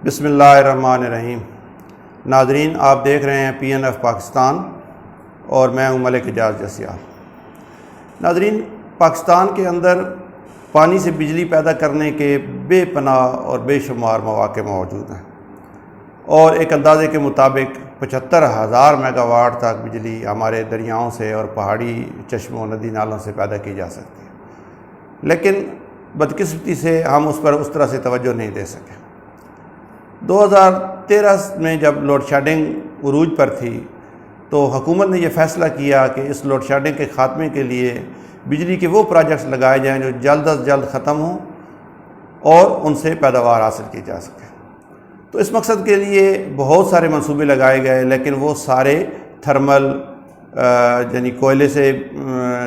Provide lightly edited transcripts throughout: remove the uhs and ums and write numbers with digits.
بسم اللہ الرحمن الرحیم۔ ناظرین، آپ دیکھ رہے ہیں PNF پاکستان اور میں ہوں ملک اعجاز جسیال۔ ناظرین، پاکستان کے اندر پانی سے بجلی پیدا کرنے کے بے پناہ اور بے شمار مواقع موجود ہیں، اور ایک اندازے کے مطابق 75,000 میگا واٹ تک بجلی ہمارے دریاؤں سے اور پہاڑی چشموں ندی نالوں سے پیدا کی جا سکتی ہے، لیکن بدقسمتی سے ہم اس پر اس طرح سے توجہ نہیں دے سکے۔ 2013 میں جب لوڈ شیڈنگ عروج پر تھی تو حکومت نے یہ فیصلہ کیا کہ اس لوڈ شیڈنگ کے خاتمے کے لیے بجلی کے وہ پروجیکٹس لگائے جائیں جو جلد از جلد ختم ہوں اور ان سے پیداوار حاصل کی جا سکے۔ تو اس مقصد کے لیے بہت سارے منصوبے لگائے گئے، لیکن وہ سارے تھرمل یعنی کوئلے سے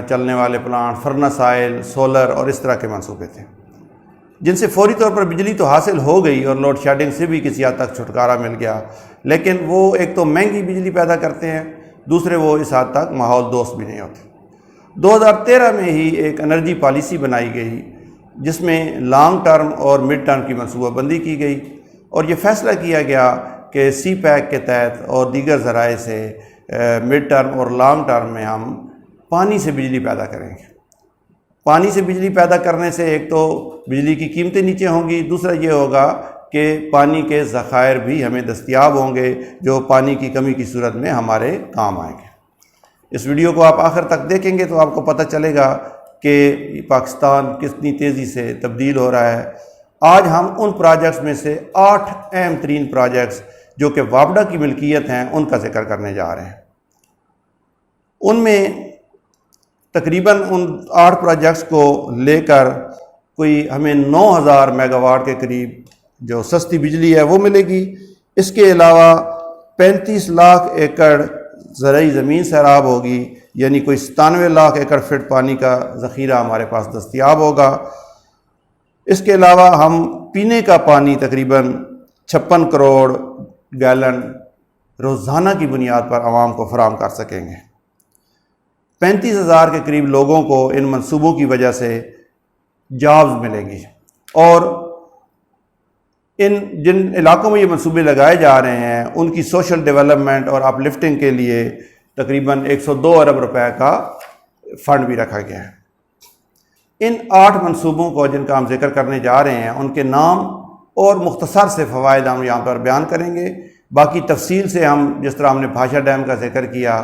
چلنے والے پلانٹ، فرنس آئل، سولر اور اس طرح کے منصوبے تھے، جن سے فوری طور پر بجلی تو حاصل ہو گئی اور لوڈ شیڈنگ سے بھی کسی حد تک چھٹکارا مل گیا، لیکن وہ ایک تو مہنگی بجلی پیدا کرتے ہیں، دوسرے وہ اس حد تک ماحول دوست بھی نہیں ہوتے۔ 2013 میں ہی ایک انرجی پالیسی بنائی گئی جس میں لانگ ٹرم اور مڈ ٹرم کی منصوبہ بندی کی گئی، اور یہ فیصلہ کیا گیا کہ سی پیک کے تحت اور دیگر ذرائع سے مڈ ٹرم اور لانگ ٹرم میں ہم پانی سے بجلی پیدا کریں گے۔ پانی سے بجلی پیدا کرنے سے ایک تو بجلی کی قیمتیں نیچے ہوں گی، دوسرا یہ ہوگا کہ پانی کے ذخائر بھی ہمیں دستیاب ہوں گے جو پانی کی کمی کی صورت میں ہمارے کام آئیں گے۔ اس ویڈیو کو آپ آخر تک دیکھیں گے تو آپ کو پتہ چلے گا کہ پاکستان کتنی تیزی سے تبدیل ہو رہا ہے۔ آج ہم ان پروجیکٹس میں سے 8 اہم ترین پروجیکٹس جو کہ وابڈا کی ملکیت ہیں ان کا ذکر کرنے جا رہے ہیں۔ ان میں تقریباً ان 8 پروجیکٹس کو لے کر کوئی ہمیں 9,000 میگا واٹ کے قریب جو سستی بجلی ہے وہ ملے گی۔ اس کے علاوہ 35 لاکھ ایکڑ زرعی زمین سیراب ہوگی، یعنی کوئی 97 لاکھ ایکڑ فٹ پانی کا ذخیرہ ہمارے پاس دستیاب ہوگا۔ اس کے علاوہ ہم پینے کا پانی تقریباً 56 کروڑ گیلن روزانہ کی بنیاد پر عوام کو فراہم کر سکیں گے۔ 35,000 کے قریب لوگوں کو ان منصوبوں کی وجہ سے جابز ملیں گی، اور جن علاقوں میں یہ منصوبے لگائے جا رہے ہیں ان کی سوشل ڈیولپمنٹ اور اپ لفٹنگ کے لیے تقریباً 102 ارب روپے کا فنڈ بھی رکھا گیا ہے۔ ان 8 منصوبوں کو جن کا ہم ذکر کرنے جا رہے ہیں ان کے نام اور مختصر سے فوائد ہم یہاں پر بیان کریں گے، باقی تفصیل سے ہم جس طرح ہم نے بھاشا ڈیم کا ذکر کیا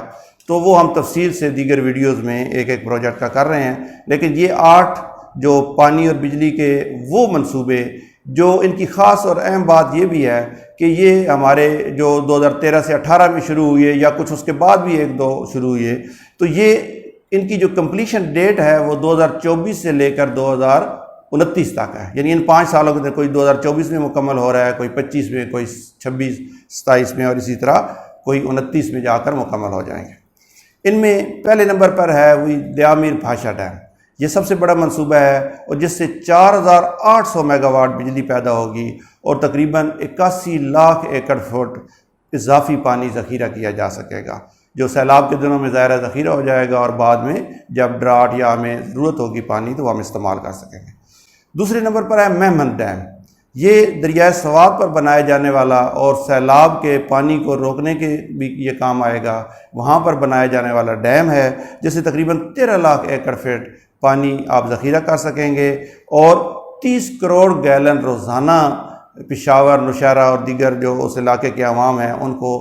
تو وہ ہم تفصیل سے دیگر ویڈیوز میں ایک ایک پروجیکٹ کا کر رہے ہیں، لیکن یہ 8 جو پانی اور بجلی کے وہ منصوبے جو ان کی خاص اور اہم بات یہ بھی ہے کہ یہ ہمارے جو 2013 سے 18 میں شروع ہوئے یا کچھ اس کے بعد بھی 1-2 شروع ہوئے، تو یہ ان کی جو کمپلیشن ڈیٹ ہے وہ 2024 سے لے کر 2029 تک ہے، یعنی ان 5 سالوں کے اندر کوئی 2024 میں مکمل ہو رہا ہے، کوئی 25 میں، کوئی 26 27 میں، اور اسی طرح کوئی 29 میں جا کر مکمل ہو جائیں گے۔ ان میں پہلے نمبر پر ہے وہی دیامیر بھاشا ڈیم، یہ سب سے بڑا منصوبہ ہے اور جس سے 4,800 میگا واٹ بجلی پیدا ہوگی اور تقریباً 81 لاکھ ایکڑ فٹ اضافی پانی ذخیرہ کیا جا سکے گا، جو سیلاب کے دنوں میں ظاہر ذخیرہ ہو جائے گا اور بعد میں جب ڈراٹ یا ہمیں ضرورت ہوگی پانی تو وہ ہم استعمال کر سکیں گے۔ دوسرے نمبر پر ہے مہمند ڈیم، یہ دریائے سوات پر بنایا جانے والا اور سیلاب کے پانی کو روکنے کے بھی یہ کام آئے گا، وہاں پر بنایا جانے والا ڈیم ہے جس سے تقریباً 13 لاکھ ایکڑ فٹ پانی آپ ذخیرہ کر سکیں گے، اور 30 کروڑ گیلن روزانہ پشاور، نوشہرہ اور دیگر جو اس علاقے کے عوام ہیں ان کو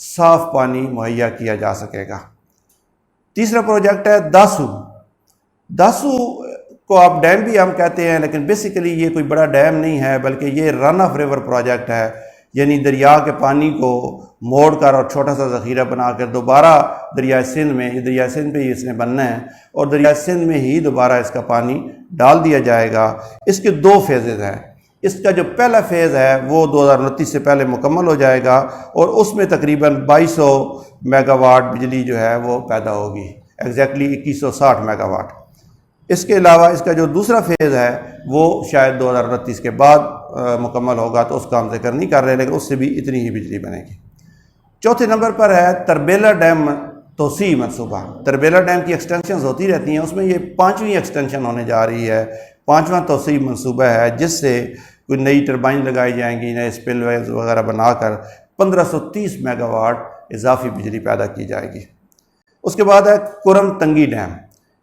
صاف پانی مہیا کیا جا سکے گا۔ تیسرا پروجیکٹ ہے داسو۔ داسو کو آپ ڈیم بھی ہم کہتے ہیں، لیکن بیسیکلی یہ کوئی بڑا ڈیم نہیں ہے بلکہ یہ رن آف ریور پروجیکٹ ہے، یعنی دریا کے پانی کو موڑ کر اور چھوٹا سا ذخیرہ بنا کر دوبارہ دریائے سندھ میں، یہ دریائے سندھ پہ ہی اس نے بننا ہے اور دریائے سندھ میں ہی دوبارہ اس کا پانی ڈال دیا جائے گا۔ اس کے 2 فیزز ہیں۔ اس کا جو پہلا فیز ہے وہ 2029 سے پہلے مکمل ہو جائے گا اور اس میں تقریباً 2200 میگا واٹ بجلی جو ہے وہ پیدا ہوگی، ایگزیکٹلی 2160 میگا واٹ۔ اس کے علاوہ اس کا جو دوسرا فیز ہے وہ شاید 2029 کے بعد مکمل ہوگا، تو اس کا ہم ذکر نہیں کر رہے، لیکن اس سے بھی اتنی ہی بجلی بنے گی۔ چوتھے نمبر پر ہے تربیلا ڈیم توسیع منصوبہ۔ تربیلا ڈیم کی ایکسٹینشنز ہوتی رہتی ہیں، اس میں یہ 5ویں ایکسٹینشن ہونے جا رہی ہے، 5واں توسیع منصوبہ ہے جس سے کوئی نئی ٹربائن لگائی جائیں گی، نئے اسپل ویلز وغیرہ بنا کر 1530 میگا واٹ اضافی بجلی پیدا کی جائے گی۔ اس کے بعد ہے کرم تنگی ڈیم۔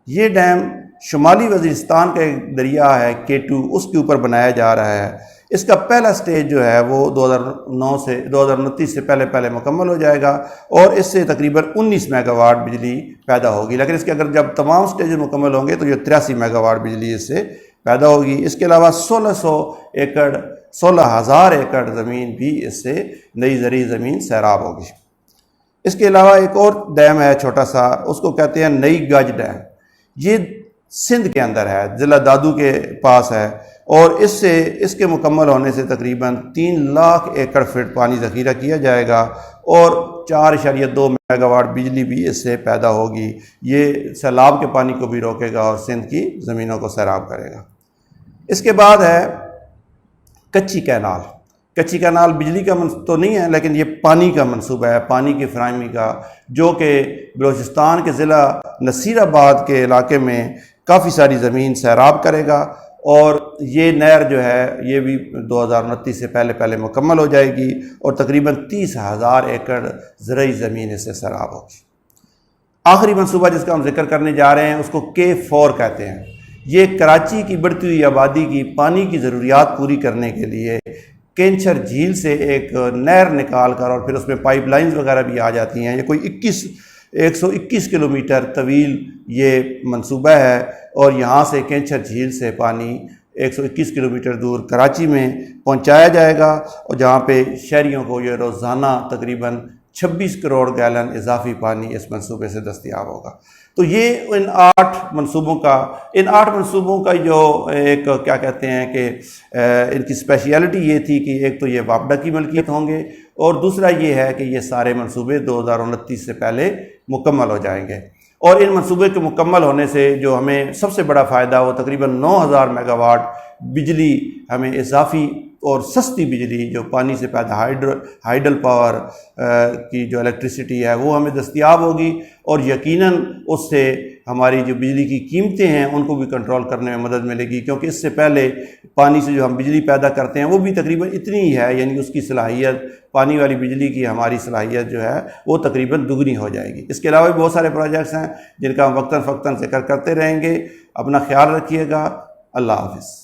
یہ ڈیم شمالی وزیرستان کا ایک دریا ہے K2، اس کے اوپر بنایا جا رہا ہے۔ اس کا پہلا سٹیج جو ہے وہ 2029 سے پہلے مکمل ہو جائے گا اور اس سے تقریباً 19 میگا واٹ بجلی پیدا ہوگی، لیکن اس کے اگر جب تمام سٹیج مکمل ہوں گے تو یہ 83 میگا واٹ بجلی اس سے پیدا ہوگی۔ اس کے علاوہ 16,000 ایکڑ زمین بھی اس سے نئی زرعی زمین سیراب ہوگی۔ اس کے علاوہ ایک اور ڈیم ہے چھوٹا سا، اس کو کہتے ہیں نئی گج ڈیم۔ یہ سندھ کے اندر ہے، ضلع دادو کے پاس ہے، اور اس کے مکمل ہونے سے تقریباً 3 لاکھ ایکڑ فٹ پانی ذخیرہ کیا جائے گا اور 4.2 میگا واٹ بجلی بھی اس سے پیدا ہوگی۔ یہ سیلاب کے پانی کو بھی روکے گا اور سندھ کی زمینوں کو سیراب کرے گا۔ اس کے بعد ہے کچی کینال۔ کچی کینال بجلی کا تو نہیں ہے، لیکن یہ پانی کا منصوبہ ہے، پانی کی فراہمی کا، جو کہ بلوچستان کے ضلع نصیر آباد کے علاقے میں کافی ساری زمین سیراب کرے گا، اور یہ نہر جو ہے یہ بھی 2029 سے پہلے مکمل ہو جائے گی اور تقریباً 30,000 ایکڑ زرعی زمین اس سے سیراب ہوگی۔ آخری منصوبہ جس کا ہم ذکر کرنے جا رہے ہیں اس کو K4 کہتے ہیں۔ یہ کراچی کی بڑھتی ہوئی آبادی کی پانی کی ضروریات پوری کرنے کے لیے کینچر جھیل سے ایک نہر نکال کر، اور پھر اس میں پائپ لائنز وغیرہ بھی آ جاتی ہیں، یہ کوئی 121 کلومیٹر طویل یہ منصوبہ ہے، اور یہاں سے کینچر جھیل سے پانی 121 کلومیٹر دور کراچی میں پہنچایا جائے گا، اور جہاں پہ شہریوں کو یہ روزانہ تقریباً 26 کروڑ گیلن اضافی پانی اس منصوبے سے دستیاب ہوگا۔ تو یہ ان 8 منصوبوں کا جو ایک کیا کہتے ہیں کہ ان کی اسپیشیلٹی یہ تھی کہ ایک تو یہ وابڈا کی ملکیت ہوں گے، اور دوسرا یہ ہے کہ یہ سارے منصوبے 2029 سے پہلے مکمل ہو جائیں گے۔ اور ان منصوبے کے مکمل ہونے سے جو ہمیں سب سے بڑا فائدہ وہ تقریباً 9,000 میگا واٹ بجلی ہمیں اضافی اور سستی بجلی جو پانی سے پیدا ہائیڈل پاور کی جو الیکٹریسٹی ہے وہ ہمیں دستیاب ہوگی، اور یقیناً اس سے ہماری جو بجلی کی قیمتیں ہیں ان کو بھی کنٹرول کرنے میں مدد ملے گی، کیونکہ اس سے پہلے پانی سے جو ہم بجلی پیدا کرتے ہیں وہ بھی تقریباً اتنی ہی ہے، یعنی اس کی صلاحیت، پانی والی بجلی کی ہماری صلاحیت جو ہے وہ تقریباً دگنی ہو جائے گی۔ اس کے علاوہ بھی بہت سارے پروجیکٹس ہیں جن کا ہم وقتاً فوقتاً ذکر کرتے رہیں گے۔ اپنا خیال رکھیے گا۔ اللہ حافظ۔